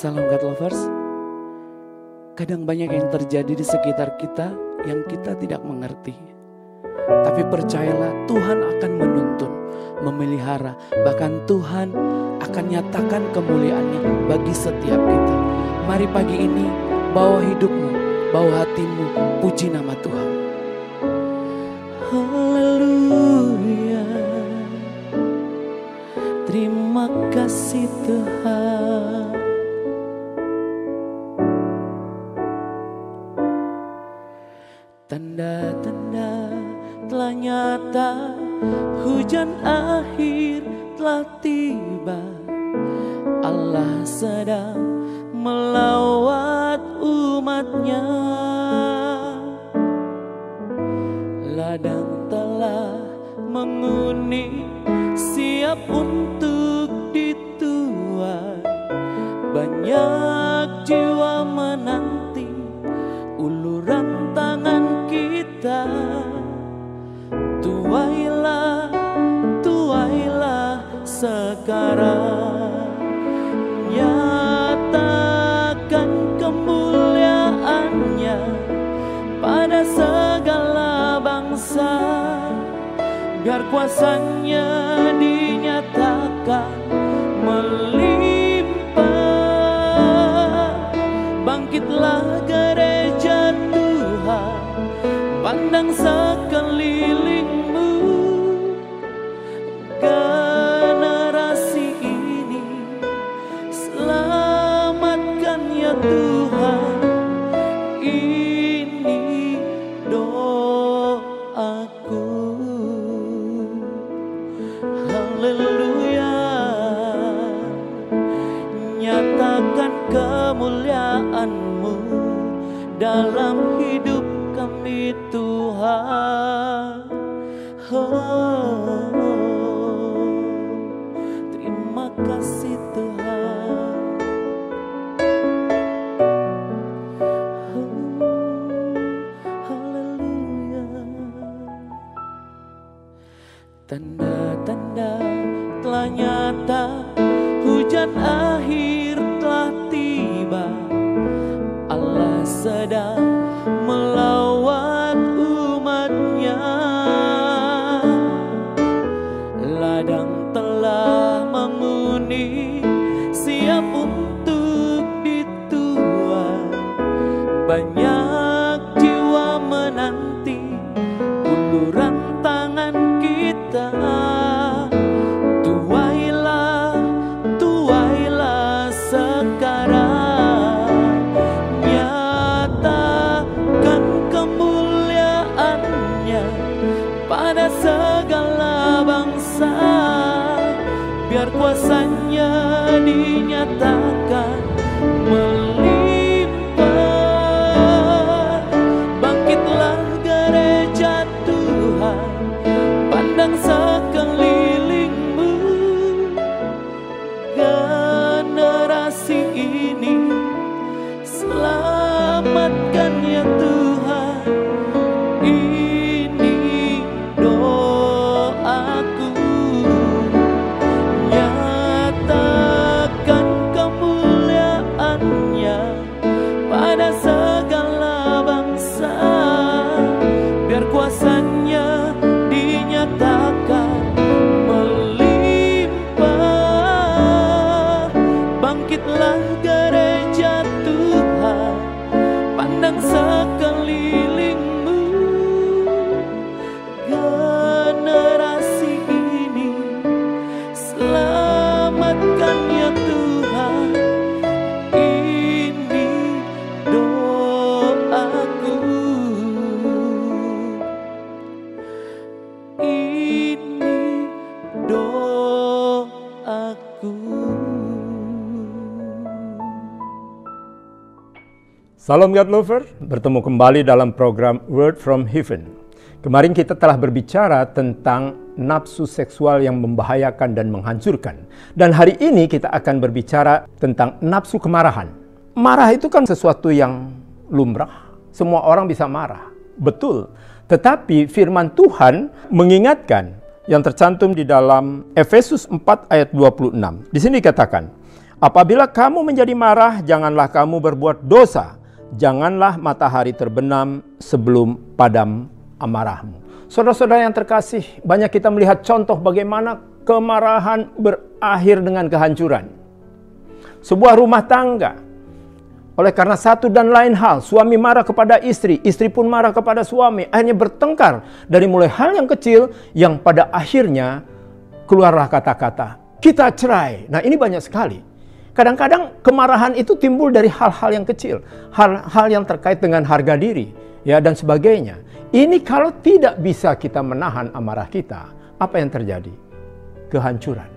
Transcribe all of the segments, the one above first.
Salam God Lovers. Kadang banyak yang terjadi di sekitar kita yang kita tidak mengerti. Tapi percayalah, Tuhan akan menuntun, memelihara. Bahkan Tuhan akan nyatakan kemuliaannya bagi setiap kita. Mari pagi ini bawa hidupmu, bawa hatimu, puji nama Tuhan. Haleluya. Terima kasih Tuhan. Tanda-tanda telah nyata, hujan akhir telah tiba. Allah sedang melawat umatnya. Ladang telah menguning, siap untuk dituai. Banyak jiwa menanti uluran tangan kita. Tuailah, tuailah sekarang, nyatakan kemuliaannya pada segala bangsa. Biar kuasanya dinyatakan melimpah. Bangkitlah gereja Tuhan, pandang sekelilingmu. Generasi ini selamatkan ya Tuhan. Ini doaku. Haleluya. Nyatakan kemuliaan-Mu dalam hidup kami Tuhan. Oh, terima kasih Tuhan. Oh, haleluya. Tanda-tanda telah nyata, hujan akhir telah tiba. Allah sedang melawat umatnya. Ladang telah menguning, siap untuk dituai. Banyak jiwa menanti uluran tangan kita. Tuailah, tuailah sekarang, nyatakan kemuliaannya pada segala bangsa. Biar kuasanya dinyatakan melimpah. Bangkitlah gereja Tuhan, pandang sekelilingmu. Generasi ini selamatkan ya Tuhan. Ini doaku. Nyatakan kemuliaannya pada segala bangsa. Biar kuasanya dinyatakan melimpah. Bangkitlah gereja Tuhan, pandang sekelilingmu. Generasi ini selamatkan ya Tuhan. Ini doaku. Ini doaku. Salam God Lover, bertemu kembali dalam program Word from Heaven. Kemarin kita telah berbicara tentang nafsu seksual yang membahayakan dan menghancurkan. Dan hari ini kita akan berbicara tentang nafsu kemarahan. Marah itu kan sesuatu yang lumrah. Semua orang bisa marah. Betul. Tetapi firman Tuhan mengingatkan yang tercantum di dalam Efesus 4 ayat 26. Di sini dikatakan, Apabila kamu menjadi marah, janganlah kamu berbuat dosa. Janganlah matahari terbenam sebelum padam amarahmu. Saudara-saudara yang terkasih, banyak kita melihat contoh bagaimana kemarahan berakhir dengan kehancuran. Sebuah rumah tangga, oleh karena satu dan lain hal, suami marah kepada istri, istri pun marah kepada suami, akhirnya bertengkar dari mulai hal yang kecil yang pada akhirnya keluarlah kata-kata, kita cerai. Nah, ini banyak sekali. Kadang-kadang kemarahan itu timbul dari hal-hal yang kecil, hal-hal yang terkait dengan harga diri, ya, dan sebagainya. Ini kalau tidak bisa kita menahan amarah kita, apa yang terjadi? Kehancuran.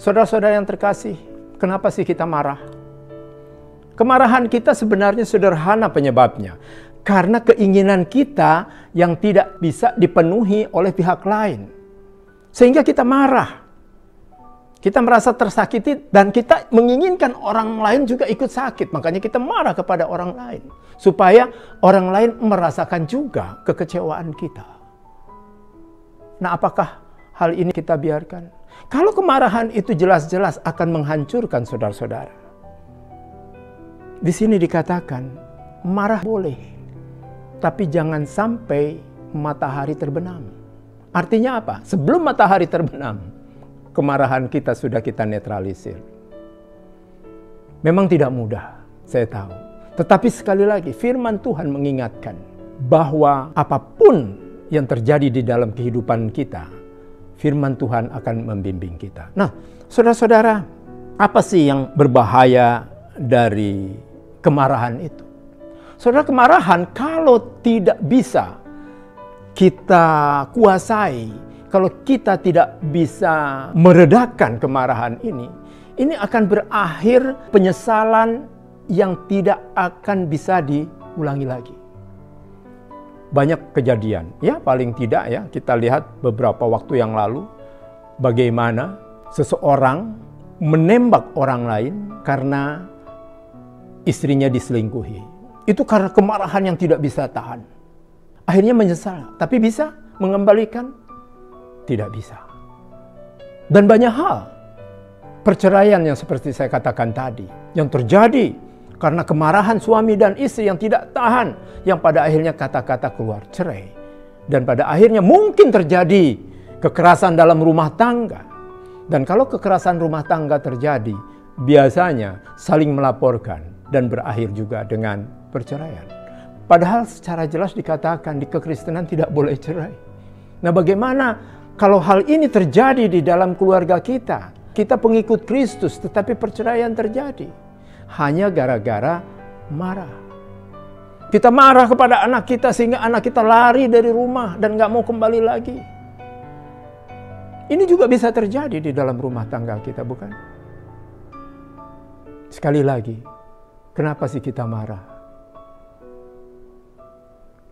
Saudara-saudara yang terkasih, kenapa sih kita marah? Kemarahan kita sebenarnya sederhana penyebabnya. Karena keinginan kita yang tidak bisa dipenuhi oleh pihak lain. Sehingga kita marah. Kita merasa tersakiti dan kita menginginkan orang lain juga ikut sakit. Makanya kita marah kepada orang lain. Supaya orang lain merasakan juga kekecewaan kita. Nah, apakah hal ini kita biarkan? Kalau kemarahan itu jelas-jelas akan menghancurkan saudara-saudara. Di sini dikatakan, marah boleh. Tapi jangan sampai matahari terbenam. Artinya apa? Sebelum matahari terbenam, kemarahan kita sudah kita netralisir. Memang tidak mudah, saya tahu. Tetapi sekali lagi, firman Tuhan mengingatkan bahwa apapun yang terjadi di dalam kehidupan kita, firman Tuhan akan membimbing kita. Nah, saudara-saudara, apa sih yang berbahaya dari kemarahan itu? Saudara, kemarahan kalau tidak bisa kita kuasai, kalau kita tidak bisa meredakan kemarahan ini akan berakhir penyesalan yang tidak akan bisa diulangi lagi. Banyak kejadian, ya paling tidak ya, kita lihat beberapa waktu yang lalu bagaimana seseorang menembak orang lain karena istrinya diselingkuhi. Itu karena kemarahan yang tidak bisa tahan. Akhirnya menyesal, tapi bisa mengembalikan? Tidak bisa. Dan banyak hal, perceraian yang seperti saya katakan tadi, yang terjadi karena kemarahan suami dan istri yang tidak tahan, yang pada akhirnya kata-kata keluar cerai. Dan pada akhirnya mungkin terjadi kekerasan dalam rumah tangga. Dan kalau kekerasan rumah tangga terjadi, biasanya saling melaporkan dan berakhir juga dengan perceraian. Padahal secara jelas dikatakan di kekristenan tidak boleh cerai. Nah, bagaimana kalau hal ini terjadi di dalam keluarga kita? Kita pengikut Kristus tetapi perceraian terjadi. Hanya gara-gara marah. Kita marah kepada anak kita sehingga anak kita lari dari rumah dan gak mau kembali lagi. Ini juga bisa terjadi di dalam rumah tangga kita, bukan? Sekali lagi, kenapa sih kita marah?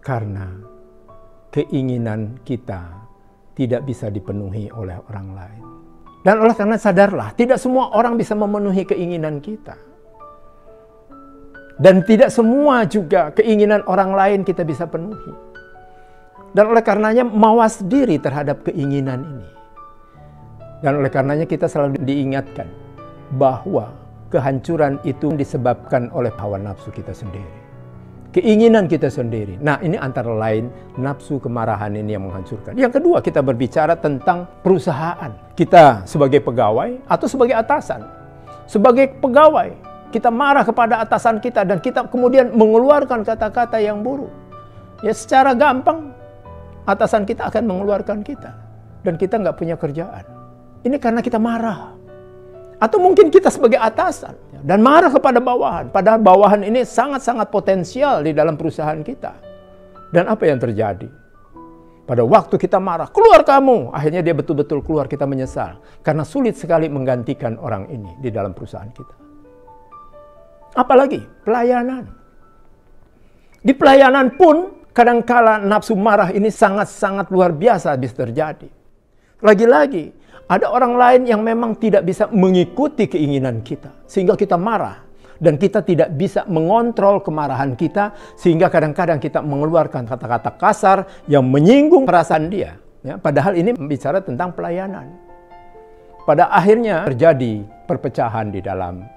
Karena keinginan kita tidak bisa dipenuhi oleh orang lain. Dan oleh karena sadarlah, tidak semua orang bisa memenuhi keinginan kita. Dan tidak semua juga keinginan orang lain kita bisa penuhi. Dan oleh karenanya mawas diri terhadap keinginan ini. Dan oleh karenanya kita selalu diingatkan bahwa kehancuran itu disebabkan oleh hawa nafsu kita sendiri. Keinginan kita sendiri. Nah, ini antara lain nafsu kemarahan ini yang menghancurkan. Yang kedua, kita berbicara tentang perusahaan. Kita sebagai pegawai atau sebagai atasan. Sebagai pegawai, kita marah kepada atasan kita dan kita kemudian mengeluarkan kata-kata yang buruk. Ya, secara gampang atasan kita akan mengeluarkan kita dan kita nggak punya kerjaan. Ini karena kita marah. Atau mungkin kita sebagai atasan dan marah kepada bawahan. Padahal bawahan ini sangat-sangat potensial di dalam perusahaan kita. Dan apa yang terjadi? Pada waktu kita marah, keluar kamu. Akhirnya dia betul-betul keluar, kita menyesal. Karena sulit sekali menggantikan orang ini di dalam perusahaan kita. Apalagi pelayanan. Di pelayanan pun kadangkala nafsu marah ini sangat-sangat luar biasa bisa terjadi. Lagi-lagi, ada orang lain yang memang tidak bisa mengikuti keinginan kita. Sehingga kita marah. Dan kita tidak bisa mengontrol kemarahan kita. Sehingga kadang-kadang kita mengeluarkan kata-kata kasar yang menyinggung perasaan dia. Ya, padahal ini bicara tentang pelayanan. Pada akhirnya terjadi perpecahan di dalam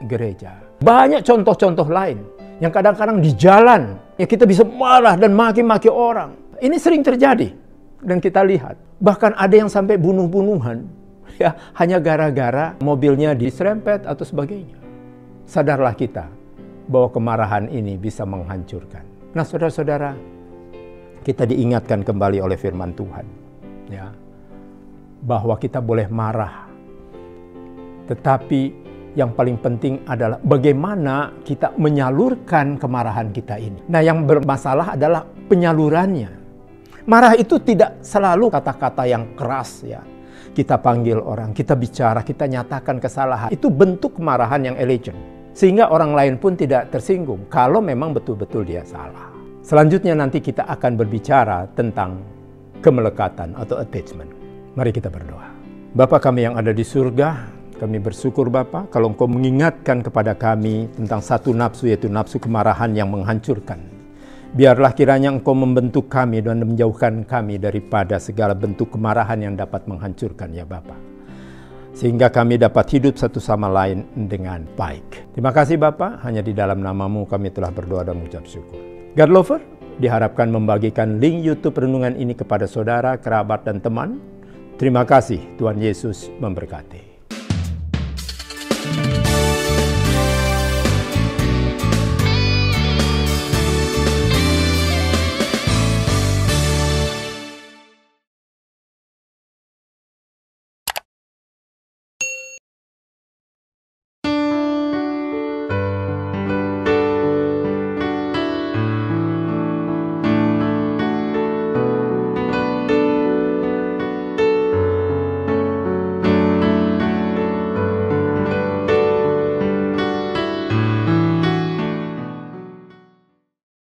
gereja. Banyak contoh-contoh lain yang kadang-kadang di jalan ya kita bisa marah dan maki-maki orang. Ini sering terjadi dan kita lihat. Bahkan ada yang sampai bunuh-bunuhan ya hanya gara-gara mobilnya diserempet atau sebagainya. Sadarlah kita bahwa kemarahan ini bisa menghancurkan. Nah, saudara-saudara, kita diingatkan kembali oleh firman Tuhan ya bahwa kita boleh marah. Tetapi yang paling penting adalah bagaimana kita menyalurkan kemarahan kita ini. Nah, yang bermasalah adalah penyalurannya. Marah itu tidak selalu kata-kata yang keras ya. Kita panggil orang, kita bicara, kita nyatakan kesalahan. Itu bentuk kemarahan yang elegan. Sehingga orang lain pun tidak tersinggung kalau memang betul-betul dia salah. Selanjutnya nanti kita akan berbicara tentang kemelekatan atau attachment. Mari kita berdoa. Bapa kami yang ada di surga, kami bersyukur Bapa kalau Engkau mengingatkan kepada kami tentang satu nafsu, yaitu nafsu kemarahan yang menghancurkan. Biarlah kiranya Engkau membentuk kami dan menjauhkan kami daripada segala bentuk kemarahan yang dapat menghancurkan ya Bapa. Sehingga kami dapat hidup satu sama lain dengan baik. Terima kasih Bapa, hanya di dalam nama-Mu kami telah berdoa dan mengucap syukur. God Lover diharapkan membagikan link YouTube renungan ini kepada saudara, kerabat, dan teman. Terima kasih, Tuhan Yesus memberkati.